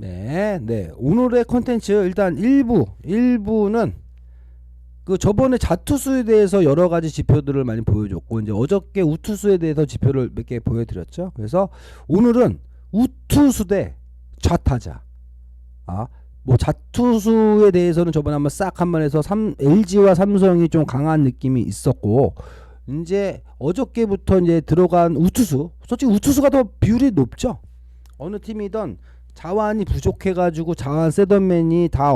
네. 오늘의 컨텐츠 일단 1부는 그 저번에 자투수에 대해서 여러 가지 지표들을 많이 보여줬고 이제 어저께 우투수에 대해서 지표를 몇 개 보여드렸죠. 그래서 오늘은 우투수 대 좌타자. 뭐 자투수에 대해서는 저번에 한번 해서 LG와 삼성이 좀 강한 느낌이 있었고 이제 어저께부터 이제 들어간 우투수. 솔직히 우투수가 더 비율이 높죠. 어느 팀이든 자완이 부족해가지고 자완 세던맨이 다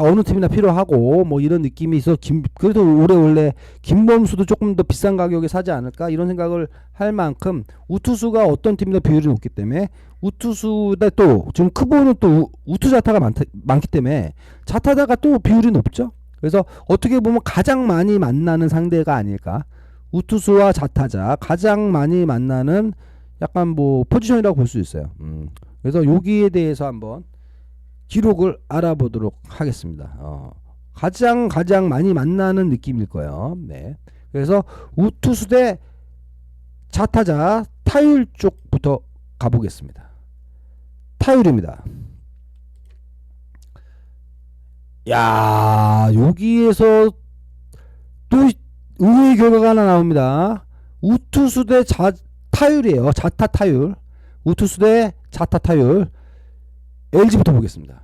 어느 팀이나 필요하고 뭐 이런 느낌이 있어. 그래도 올해 원래 김범수도 조금 더 비싼 가격에 사지 않을까 이런 생각을 할 만큼 우투수가 어떤 팀이나 비율이 높기 때문에 우투수다. 또 지금 크보는 또 우투 자타가 많기 때문에 자타자가 또 비율이 높죠. 그래서 어떻게 보면 가장 많이 만나는 상대가 아닐까. 우투수와 자타자 가장 많이 만나는 약간 뭐 포지션이라고 볼 수 있어요. 그래서 여기에 대해서 한번 기록을 알아보도록 하겠습니다. 가장 많이 만나는 느낌일 거예요. 네. 그래서 우투수 대 좌타자 타율 쪽부터 가보겠습니다. 타율입니다. 야, 여기에서 또 의외의 결과가 하나 나옵니다. 우투수 대 타율이에요. 좌타 타율. 우투수 대 좌타 타율. LG부터 보겠습니다.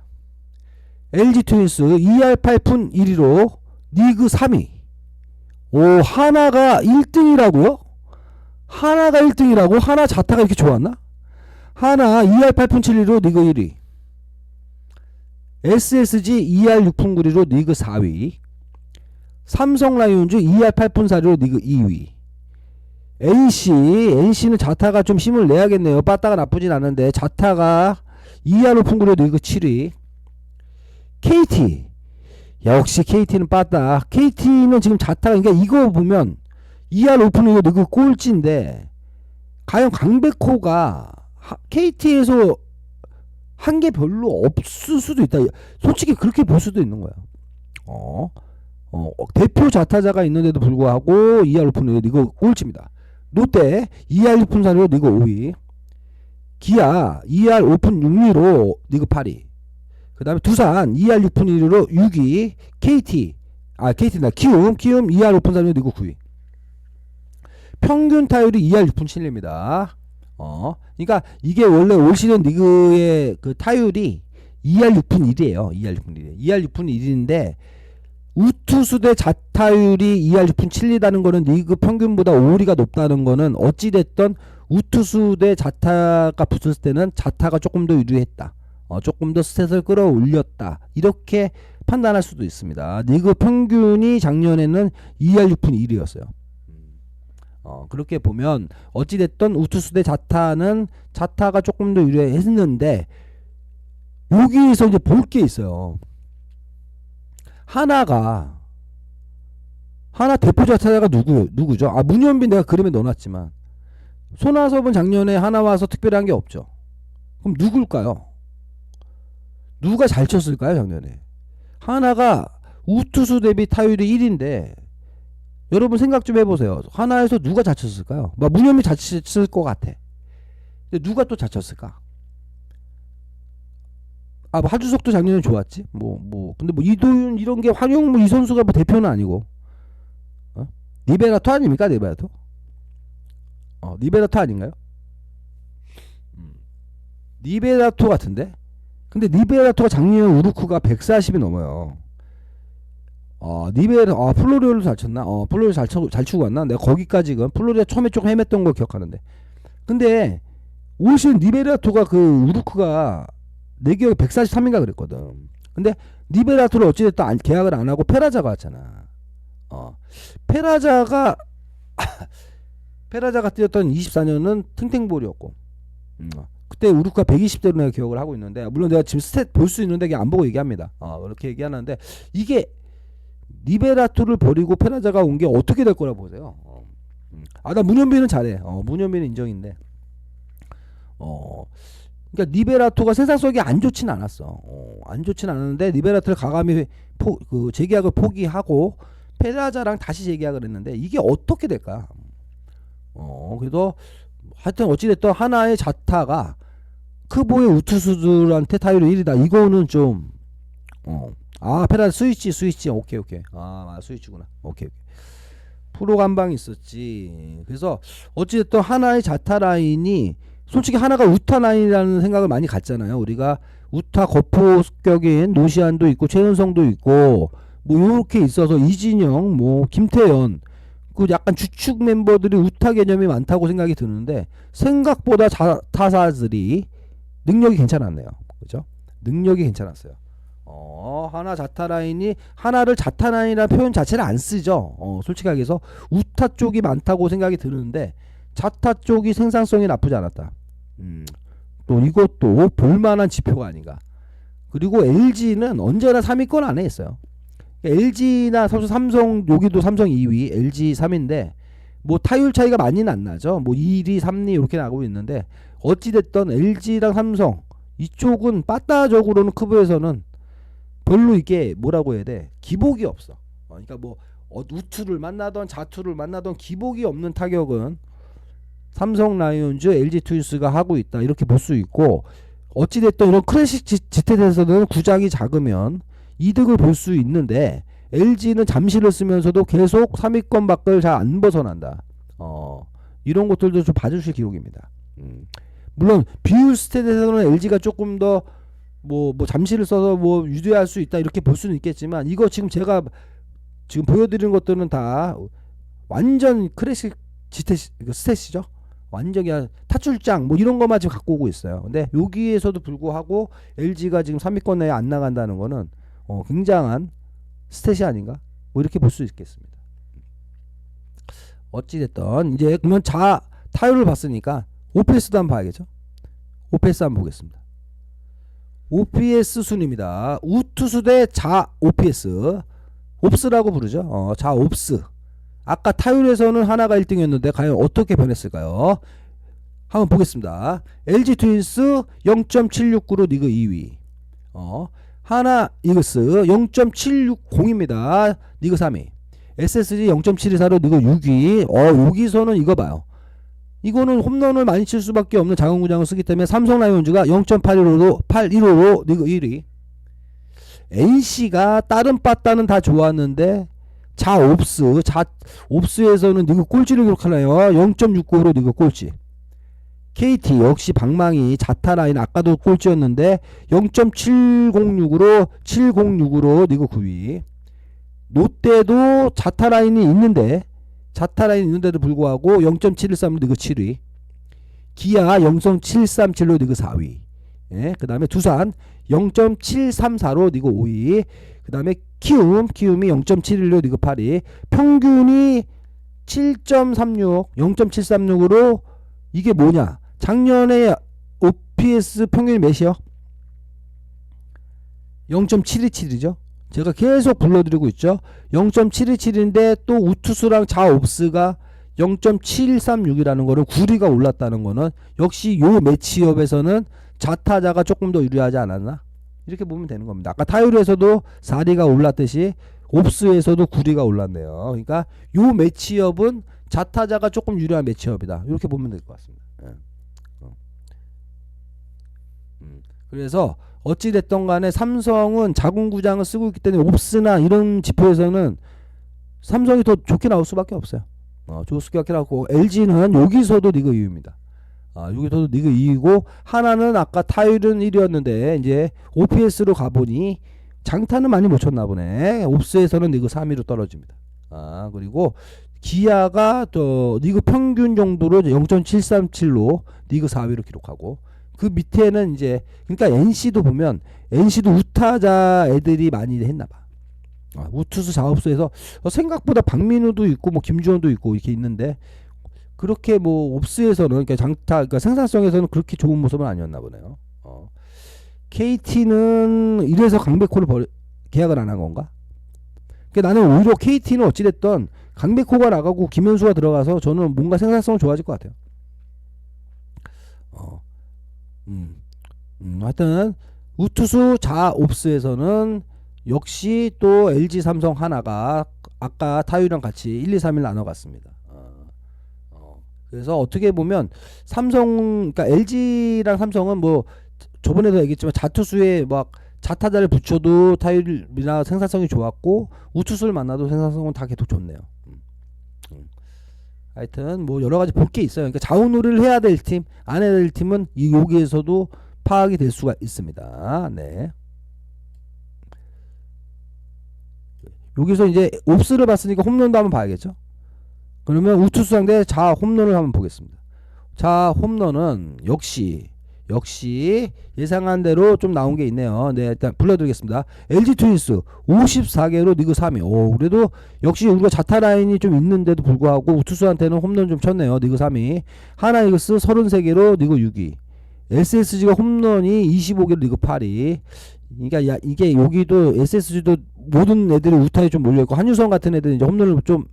LG 트윈스 2할 8푼 1위로 리그 3위. 오, 하나가 1등이라고요? 하나가 1등이라고? 하나 자타가 이렇게 좋았나? 하나 2할 8푼 7리로 리그 1위. SSG 2할 6푼 9리로 리그 4위. 삼성 라이온즈 2할 8푼 4리로 리그 2위. NC는 자타가 좀 힘을 내야겠네요. 빠따가 나쁘진 않은데 자타가 2할 5푼 9리로 리그 7위. KT 역시 KT는 빠따. KT는 지금 자타가 그러니까 이거 보면 2할 5푼 1리로 리그 꼴찌인데 과연 강백호가 KT에서 한 게 별로 없을 수도 있다. 솔직히 그렇게 볼 수도 있는 거야. 대표 자타자가 있는데도 불구하고 2할 5푼 1리로 리그 꼴찌입니다. 롯데 2할 6푼 4리로 리그 5위. 기아 2할 5푼 6리로 리그 8위. 그 다음에 두산 2할 6푼 1리로 6위. KT나 키움 2할 5푼 4리로 리그 9위. 평균 타율이 2할 6푼 7리입니다. 그러니까 이게 원래 올 시즌 리그의 그 타율이 2할 6푼 1이에요. 2할 6푼 1인데 우투수 대 자타율이 2할 6푼 7리다는 거는 리그 평균보다 5리가 높다는 거는 어찌됐든 우투수 대 자타가 붙을 때는 자타가 조금 더 유리했다. 조금 더 스탯을 끌어올렸다. 이렇게 판단할 수도 있습니다. 리그 평균이 작년에는 2할 6푼 1이었어요. 그렇게 보면 어찌됐든 우투수 대 자타는 자타가 조금 더 유리했는데 여기에서 이제 볼 게 있어요. 하나 대표 자타자가 누구죠? 문현빈 내가 그림에 넣어놨지만 손아섭은 작년에 하나 와서 특별한 게 없죠. 그럼 누굴까요? 누가 잘 쳤을까요 작년에? 하나가 우투수 대비 타율이 1인데 여러분 생각 좀 해보세요. 하나에서 누가 잘 쳤을까요? 문현빈 잘 쳤을 것 같아. 근데 누가 또 잘 쳤을까? 하주석도 작년에 좋았지. 근데 이도윤 이런 게 황용무 이 선수가 대표는 아니고. 리베라토 아닙니까? 리베라토 아닌가요? 리베라토 같은데. 근데 리베라토가 작년에 우루크가 140이 넘어요. 플로리오를 잘 쳤나? 플로리오 잘 추고 왔나? 내가 거기까지는 플로리오 처음에 조금 헤맸던 걸 기억하는데. 근데 올 시즌 리베라토가 그 우루크가 내 기억에 143인가 그랬거든. 근데 리베라토를 어찌됐든 계약을 안 하고 페라자가 왔잖아. 페라자가 뛰었던 24년은 탱탱볼이었고 그때 우루크가 120대로 내가 기억을 하고 있는데 물론 내가 지금 스탯 볼 수 있는데 안 보고 얘기합니다. 그렇게 얘기하는데 이게 리베라토를 버리고 페라자가 온 게 어떻게 될 거라 보세요. 나 문현빈은 잘해. 문현빈은 인정인데 그러니까 리베라토가 세상 속에 안 좋진 않았어. 안 좋진 않았는데 리베라토를 과감히 재계약을 포기하고 페라자랑 다시 재계약을 했는데 이게 어떻게 될까? 그래도 하여튼 어찌됐든 하나의 자타가 크보의 우투수들한테 타율이 1위다. 이거는 좀 페라리 스위치. 오케이. 스위치구나. 오케이. 프로 간방 있었지. 그래서 어찌됐든 하나의 자타 라인이 솔직히 하나가 우타 라인이라는 생각을 많이 갖잖아요. 우리가 우타 거포격인 노시안도 있고 최은성도 있고 뭐 요렇게 있어서 이진영 뭐 김태현 그 약간 주축 멤버들이 우타 개념이 많다고 생각이 드는데 생각보다 타사들이 능력이 괜찮았네요. 그죠? 능력이 괜찮았어요. 하나 자타 라인이 하나를 자타 라인이라는 표현 자체를 안 쓰죠. 솔직하게 해서 우타 쪽이 많다고 생각이 드는데 자타 쪽이 생산성이 나쁘지 않았다. 또 이것도 볼만한 지표가 아닌가. 그리고 LG는 언제나 3위권 안에 있어요. LG나 삼성 여기도 삼성 2위, LG 3위인데 뭐 타율 차이가 많이는 안 나죠. 뭐 1위, 3위 이렇게 나가고 있는데 어찌됐든 LG랑 삼성 이쪽은 빠따적으로는 크브에서는 별로 이게 뭐라고 해야 돼, 기복이 없어. 그러니까 뭐 우투를 만나던 자투를 만나던 기복이 없는 타격은 삼성 라이온즈, LG 트윈스가 하고 있다 이렇게 볼 수 있고, 어찌됐든 이런 클래식 지텟에서는 구장이 작으면 이득을 볼 수 있는데 LG는 잠시를 쓰면서도 계속 3위권 밖을 잘 안 벗어난다. 이런 것들도 좀 봐주실 기록입니다. 물론 비율 스탯에서는 LG가 조금 더 뭐 잠시를 써서 뭐 유리할 수 있다 이렇게 볼 수는 있겠지만, 이거 지금 제가 지금 보여드리는 것들은 다 완전 클래식 스탯이죠. 완전히 타출장 뭐 이런 것만 지금 갖고 오고 있어요. 근데 여기에서도 불구하고 LG가 지금 3위권 내에 안 나간다는 거는 굉장한 스탯이 아닌가 뭐 이렇게 볼 수 있겠습니다. 어찌됐든 이제 그러면 타율을 봤으니까 OPS도 한번 봐야겠죠. OPS 한번 보겠습니다. OPS 순입니다. 우투수 대 자 OPS, 옵스라고 부르죠. 자 옵스. 아까 타율에서는 하나가 1등이었는데 과연 어떻게 변했을까요? 한번 보겠습니다. LG 트윈스 0.769로 리그 2위. 하나 이글스 0.760입니다. 리그 3위. SSG 0.724로 리그 6위. 여기서는 이거 봐요. 이거는 홈런을 많이 칠 수밖에 없는 장원구장을 쓰기 때문에 삼성 라이온즈가 0.815로 리그 1위. NC가 다른 빠따는 다 좋았는데 옵스에서는 리그 꼴찌를 기록하나요? 0.69로 리그 꼴찌. KT 역시 방망이 자타 라인 아까도 꼴찌였는데 0.706으로 리그 9위. 롯데도 자타 라인이 있는데도 불구하고 0.713로 리그 7위. 기아 0.737로 리그 4위. 예, 그 다음에 두산 0.734로 리그 5위. 그 다음에 키움이 0.71로 리그 8위. 평균이 7.36, 0.736으로 이게 뭐냐? 작년에 OPS 평균이 몇이요? 0.727이죠. 제가 계속 불러드리고 있죠. 0.727인데 또 우투수랑 자옵스가 0.736이라는 거는 9리가 올랐다는 거는 역시 요 매치업에서는 자타자가 조금 더 유리하지 않았나? 이렇게 보면 되는 겁니다. 아까 타율에서도 4리가 올랐듯이 옵스에서도 9리가 올랐네요. 그러니까 요 매치업은 자타자가 조금 유리한 매치업이다. 이렇게 보면 될 것 같습니다. 그래서 어찌됐던 간에 삼성은 자궁구장을 쓰고 있기 때문에 옵스나 이런 지표에서는 삼성이 더 좋게 나올 수밖에 없어요. 좋을 수밖에 나왔고, LG는 여기서도 리그 2위입니다. 여기서도 리그 2위고, 하나는 아까 타율은 1위였는데 이제 OPS로 가보니 장타는 많이 못 쳤나 보네. 옵스에서는 리그 3위로 떨어집니다. 그리고 기아가 또 리그 평균 정도로 0.737로 리그 4위로 기록하고, 그 밑에는 이제 그러니까 NC도 보면 NC도 우타자 애들이 많이 했나봐. 우투수 자업수에서 생각보다 박민우도 있고 뭐 김주원도 있고 이렇게 있는데, 그렇게 뭐 옵스에서는 그러니까 그러니까 생산성에서는 그렇게 좋은 모습은 아니었나 보네요. KT는 이래서 강백호를 계약을 안 한 건가? 그러니까 나는 오히려 KT는 어찌됐든 강백호가 나가고 김현수가 들어가서 저는 뭔가 생산성은 좋아질 것 같아요. 하여튼 우투수 자옵스에서는 역시 또 LG 삼성 하나가 아까 타율이랑 같이 1, 2, 3일 나눠갔습니다. 그래서 어떻게 보면 삼성, 그러니까 LG랑 삼성은 뭐 저번에도 얘기했지만 자투수에 막 자타자를 붙여도 타율이나 생산성이 좋았고 우투수를 만나도 생산성은 다 계속 좋네요. 하여튼 뭐 여러 가지 볼 게 있어요. 그러니까 좌우놀이를 해야 될 팀, 안 해야 될 팀은 여기에서도 파악이 될 수가 있습니다. 네. 여기서 이제 옵스를 봤으니까 홈런도 한번 봐야겠죠. 그러면 우투수 상대 자 홈런을 한번 보겠습니다. 자 홈런은 역시 예상한 대로 좀 나온 게 있네요. 네, 일단 불러드리겠습니다. LG 트윈스 54개로 리그 3위. 오, 그래도 역시 우리가 자타 라인이 좀 있는데도 불구하고 우투수한테는 홈런 좀 쳤네요. 리그 3위. 하나 이글스 33개로 리그 6위. SSG가 홈런이 25개로 리그 8위. 그러니까 이게 여기도 SSG도 모든 애들이 우타에 좀 몰려있고 한유성 같은 애들은 이제 홈런을 좀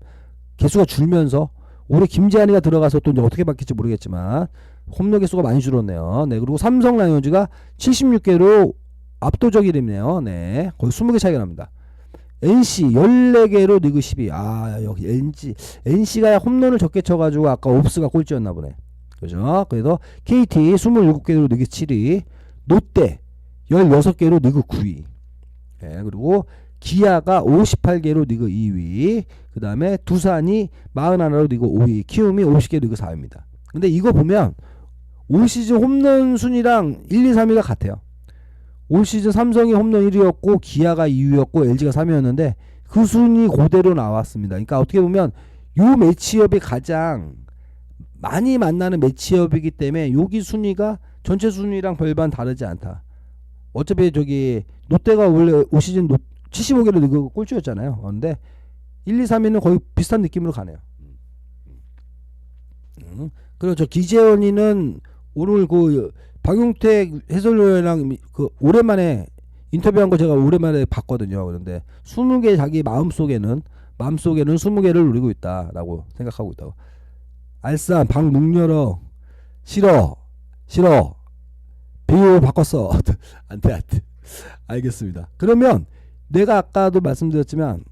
개수가 줄면서 올해 김재한이가 들어가서 또 이제 어떻게 바뀔지 모르겠지만 홈런 개수가 많이 줄었네요. 네, 그리고 삼성 라이온즈가 76개로 압도적이네요. 네, 거의 20개 차이가 납니다. NC 14개로 리그 10위. 아, 여기 NC가 홈런을 적게 쳐가지고 아까 옵스가 꼴찌였나 보네. 그죠? 그래서 KT 27개로 리그 7위. 롯데 16개로 리그 9위. 네, 그리고 기아가 58개로 리그 2위. 그 다음에 두산이 41로 리그 5위. 키움이 50개 리그 4위입니다. 근데 이거 보면 올 시즌 홈런 순위랑 1, 2, 3위가 같아요. 올 시즌 삼성이 홈런 1위였고 기아가 2위였고 LG가 3위였는데 그 순위 그대로 나왔습니다. 그러니까 어떻게 보면 요 매치업이 가장 많이 만나는 매치업이기 때문에 여기 순위가 전체 순위랑 별반 다르지 않다. 어차피 저기 롯데가 원래 올 시즌 75개로 리그 꼴찌였잖아요. 그런데 1, 2, 3위는 거의 비슷한 느낌으로 가네요. 그리고 저 기재원이는 오늘 그 박용택 해설위원이랑 그 오랜만에 인터뷰한 거 제가 오랜만에 봤거든요. 그런데 20개 자기 마음속에는 20개를 누리고 있다라고 생각하고 있다고. 알산 방 문 열어 싫어 비유 바꿨어. 안돼 알겠습니다. 그러면 내가 아까도 말씀드렸지만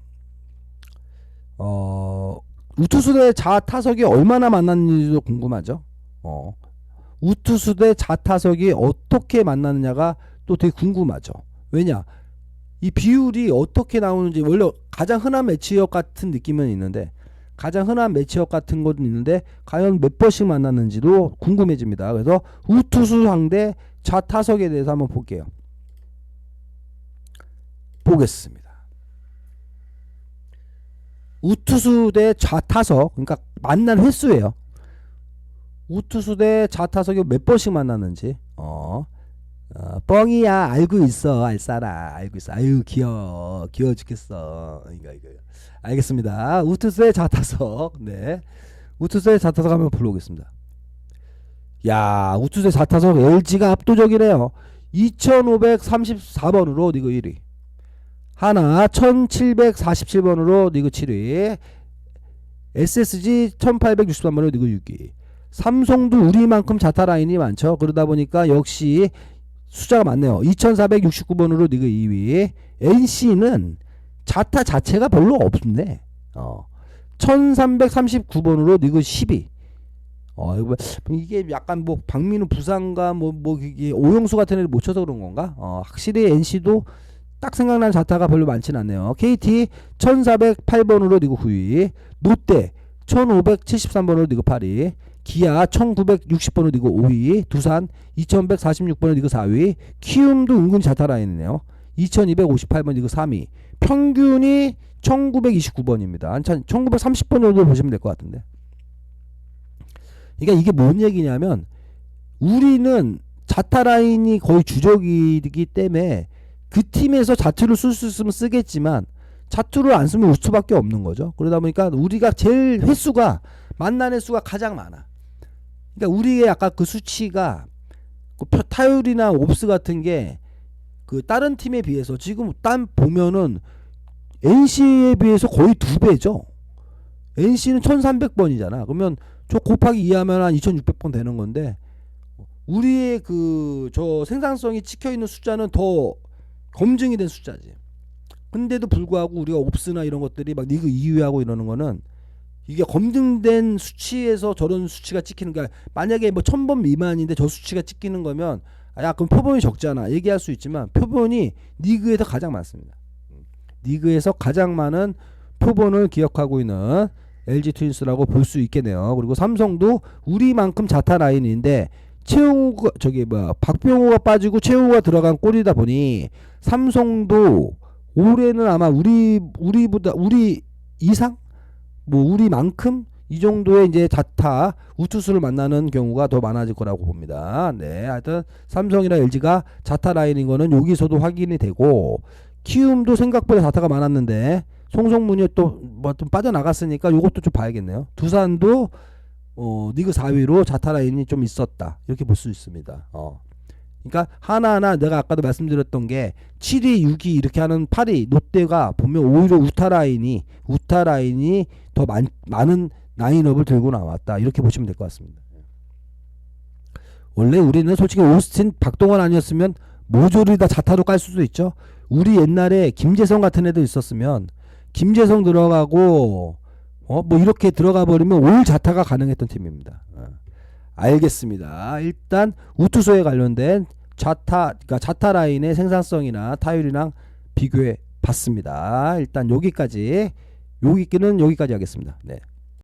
우투수 대 자타석이 얼마나 만났는지도 궁금하죠. 우투수 대 자타석이 어떻게 만났느냐가 또 되게 궁금하죠. 왜냐, 이 비율이 어떻게 나오는지 원래 가장 흔한 매치업 같은 느낌은 있는데 가장 흔한 매치업 같은 것도 있는데 과연 몇 번씩 만났는지도 궁금해집니다. 그래서 우투수 상대 자타석에 대해서 한번 볼게요. 보겠습니다. 우투수 대 좌타석, 그러니까 만난 횟수예요. 우투수 대 좌타석이 몇 번씩 만났는지. 뻥이야, 알고 있어, 알싸라, 알고 있어. 아유, 귀여워 죽겠어. 이거. 알겠습니다. 우투수의 좌타석. 네, 우투수의 좌타석 한번 불러보겠습니다. 야, 우투수의 좌타석 LG가 압도적이네요. 2534번으로 리그 1위. 하나 1747번으로 리그 7위. SSG 1863번으로 리그 6위. 삼성도 우리만큼 자타 라인이 많죠. 그러다 보니까 역시 숫자가 많네요. 2469번으로 리그 2위. NC는 자타 자체가 별로 없네. 1339번으로 리그 10위. 이게 약간 뭐 박민우 부상과 뭐 이게 오용수 같은 애를 못 쳐서 그런 건가? 확실히 NC도 딱 생각나는 자타가 별로 많진 않네요. KT 1408번으로 리그 9위. 롯데 1573번으로 리그 8위. 기아 1960번으로 리그 5위. 두산 2146번으로 리그 4위. 키움도 은근 자타 라인이네요. 2258번 리그 3위. 평균이 1929번입니다. 1930번 정도 보시면 될 것 같은데. 그러니까 이게 뭔 얘기냐면 우리는 자타 라인이 거의 주적이기 때문에 그 팀에서 자투를 쓸 수 있으면 쓰겠지만 자투를 안 쓰면 우투밖에 없는 거죠. 그러다 보니까 우리가 제일 횟수가 만난 횟수가 가장 많아. 그러니까 우리의 아까 그 수치가 그 타율이나 옵스 같은 게 그 다른 팀에 비해서 지금 딴 보면은 NC에 비해서 거의 2배죠. NC는 1300번이잖아. 그러면 저 곱하기 2하면 한 2600번 되는 건데 우리의 그 저 생산성이 찍혀 있는 숫자는 더 검증이 된 숫자지. 근데도 불구하고 우리가 옵스나 이런 것들이 막 리그 2위하고 이러는 거는 이게 검증된 수치에서 저런 수치가 찍히는 거야. 만약에 뭐 1000번 미만인데 저 수치가 찍히는 거면 야 그럼 표본이 적잖아 얘기할 수 있지만 표본이 리그에서 가장 많습니다. 리그에서 가장 많은 표본을 기억하고 있는 LG 트윈스라고 볼 수 있겠네요. 그리고 삼성도 우리만큼 자타 라인인데 최용우가 박병호가 빠지고 최용우가 들어간 꼴이다 보니 삼성도 올해는 아마 우리보다 우리 이상 뭐 우리만큼 이 정도의 이제 자타 우투수를 만나는 경우가 더 많아질 거라고 봅니다. 네, 하여튼 삼성이나 LG가 자타 라인인 거는 여기서도 확인이 되고 키움도 생각보다 자타가 많았는데 송성문이 또 뭐 좀 빠져나갔으니까 요것도 좀 봐야겠네요. 두산도 리그 4위로 자타 라인이 좀 있었다 이렇게 볼 수 있습니다. 그러니까 하나하나 내가 아까도 말씀드렸던 게 7위, 6위 이렇게 하는 8위 롯데가 보면 오히려 우타 라인이 더 많은 라인업을 들고 나왔다 이렇게 보시면 될 것 같습니다. 원래 우리는 솔직히 오스틴, 박동원 아니었으면 모조리 다 자타로 깔 수도 있죠. 우리 옛날에 김재성 같은 애들 있었으면 김재성 들어가고 뭐 이렇게 들어가 버리면 올 자타가 가능했던 팀입니다. 알겠습니다. 일단 우투수에 관련된 그러니까 자타 라인의 생산성이나 타율이랑 비교해 봤습니다. 일단 여기까지 하겠습니다. 네.